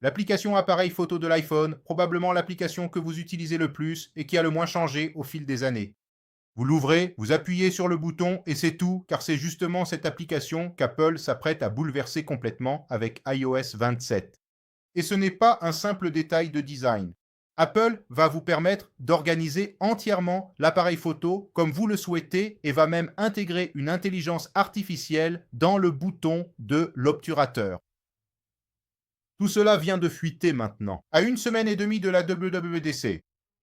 L'application appareil photo de l'iPhone, probablement l'application que vous utilisez le plus et qui a le moins changé au fil des années. Vous l'ouvrez, vous appuyez sur le bouton et c'est tout, car c'est justement cette application qu'Apple s'apprête à bouleverser complètement avec iOS 27. Et ce n'est pas un simple détail de design. Apple va vous permettre d'organiser entièrement l'appareil photo comme vous le souhaitez et va même intégrer une intelligence artificielle dans le bouton de l'obturateur. Tout cela vient de fuiter maintenant, à une semaine et demie de la WWDC.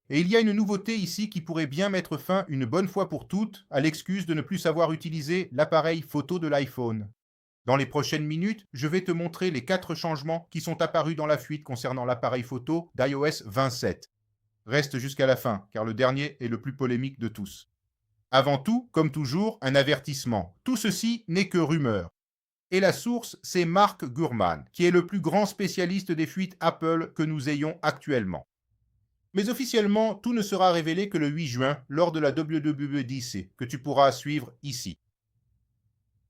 Et il y a une nouveauté ici qui pourrait bien mettre fin une bonne fois pour toutes à l'excuse de ne plus savoir utiliser l'appareil photo de l'iPhone. Dans les prochaines minutes, je vais te montrer les 4 changements qui sont apparus dans la fuite concernant l'appareil photo d'iOS 27. Reste jusqu'à la fin, car le dernier est le plus polémique de tous. Avant tout, comme toujours, un avertissement. Tout ceci n'est que rumeur. Et la source, c'est Mark Gurman, qui est le plus grand spécialiste des fuites Apple que nous ayons actuellement. Mais officiellement, tout ne sera révélé que le 8 juin, lors de la WWDC, que tu pourras suivre ici.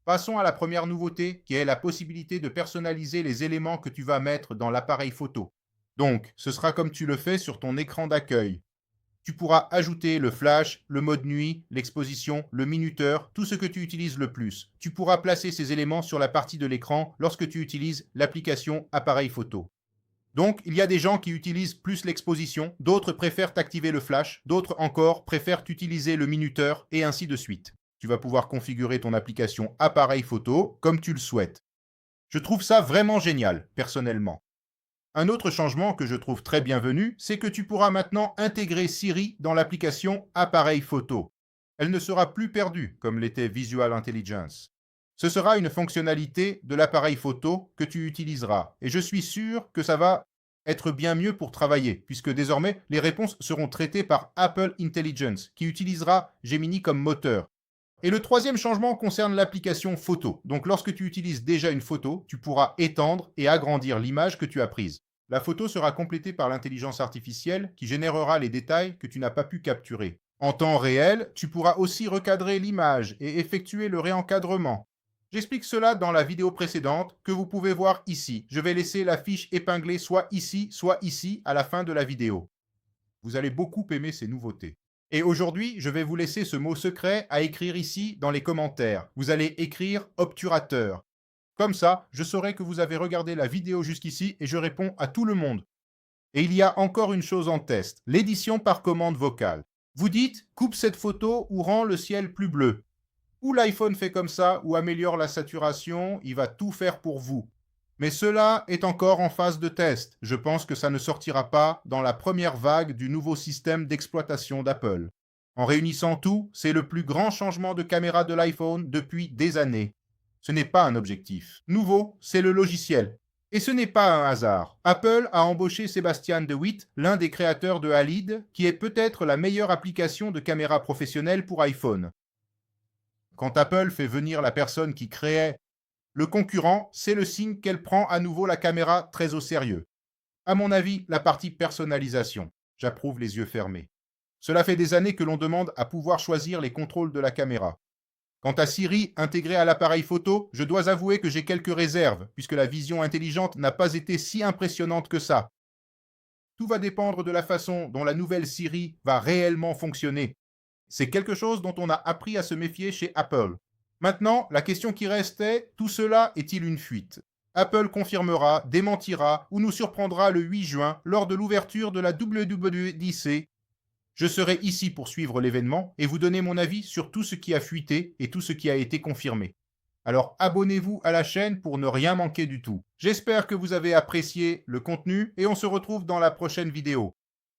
Passons à la première nouveauté, qui est la possibilité de personnaliser les éléments que tu vas mettre dans l'appareil photo. Donc, ce sera comme tu le fais sur ton écran d'accueil. Tu pourras ajouter le flash, le mode nuit, l'exposition, le minuteur, tout ce que tu utilises le plus. Tu pourras placer ces éléments sur la partie de l'écran lorsque tu utilises l'application appareil photo. Donc, il y a des gens qui utilisent plus l'exposition, d'autres préfèrent activer le flash, d'autres encore préfèrent utiliser le minuteur, et ainsi de suite. Tu vas pouvoir configurer ton application appareil photo comme tu le souhaites. Je trouve ça vraiment génial, personnellement. Un autre changement que je trouve très bienvenu, c'est que tu pourras maintenant intégrer Siri dans l'application appareil photo. Elle ne sera plus perdue, comme l'était Visual Intelligence. Ce sera une fonctionnalité de l'appareil photo que tu utiliseras. Et je suis sûr que ça va être bien mieux pour travailler, puisque désormais, les réponses seront traitées par Apple Intelligence, qui utilisera Gemini comme moteur. Et le troisième changement concerne l'application photo. Donc lorsque tu utilises déjà une photo, tu pourras étendre et agrandir l'image que tu as prise. La photo sera complétée par l'intelligence artificielle qui générera les détails que tu n'as pas pu capturer. En temps réel, tu pourras aussi recadrer l'image et effectuer le réencadrement. J'explique cela dans la vidéo précédente que vous pouvez voir ici. Je vais laisser la fiche épinglée soit ici à la fin de la vidéo. Vous allez beaucoup aimer ces nouveautés. Et aujourd'hui, je vais vous laisser ce mot secret à écrire ici dans les commentaires. Vous allez écrire obturateur. Comme ça, je saurai que vous avez regardé la vidéo jusqu'ici et je réponds à tout le monde. Et il y a encore une chose en test, l'édition par commande vocale. Vous dites « coupe cette photo ou rend le ciel plus bleu ». Ou l'iPhone fait comme ça, ou améliore la saturation, il va tout faire pour vous. Mais cela est encore en phase de test. Je pense que ça ne sortira pas dans la première vague du nouveau système d'exploitation d'Apple. En réunissant tout, c'est le plus grand changement de caméra de l'iPhone depuis des années. Ce n'est pas un objectif. Nouveau, c'est le logiciel. Et ce n'est pas un hasard. Apple a embauché Sebastian de Witt, l'un des créateurs de Halid, qui est peut-être la meilleure application de caméra professionnelle pour iPhone. Quand Apple fait venir la personne qui créait le concurrent, c'est le signe qu'elle prend à nouveau la caméra très au sérieux. À mon avis, la partie personnalisation. J'approuve les yeux fermés. Cela fait des années que l'on demande à pouvoir choisir les contrôles de la caméra. Quant à Siri, intégrée à l'appareil photo, je dois avouer que j'ai quelques réserves, puisque la vision intelligente n'a pas été si impressionnante que ça. Tout va dépendre de la façon dont la nouvelle Siri va réellement fonctionner. C'est quelque chose dont on a appris à se méfier chez Apple. Maintenant, la question qui restait, tout cela est-il une fuite? Apple confirmera, démentira ou nous surprendra le 8 juin lors de l'ouverture de la WWDC. Je serai ici pour suivre l'événement et vous donner mon avis sur tout ce qui a fuité et tout ce qui a été confirmé. Alors abonnez-vous à la chaîne pour ne rien manquer du tout. J'espère que vous avez apprécié le contenu et on se retrouve dans la prochaine vidéo.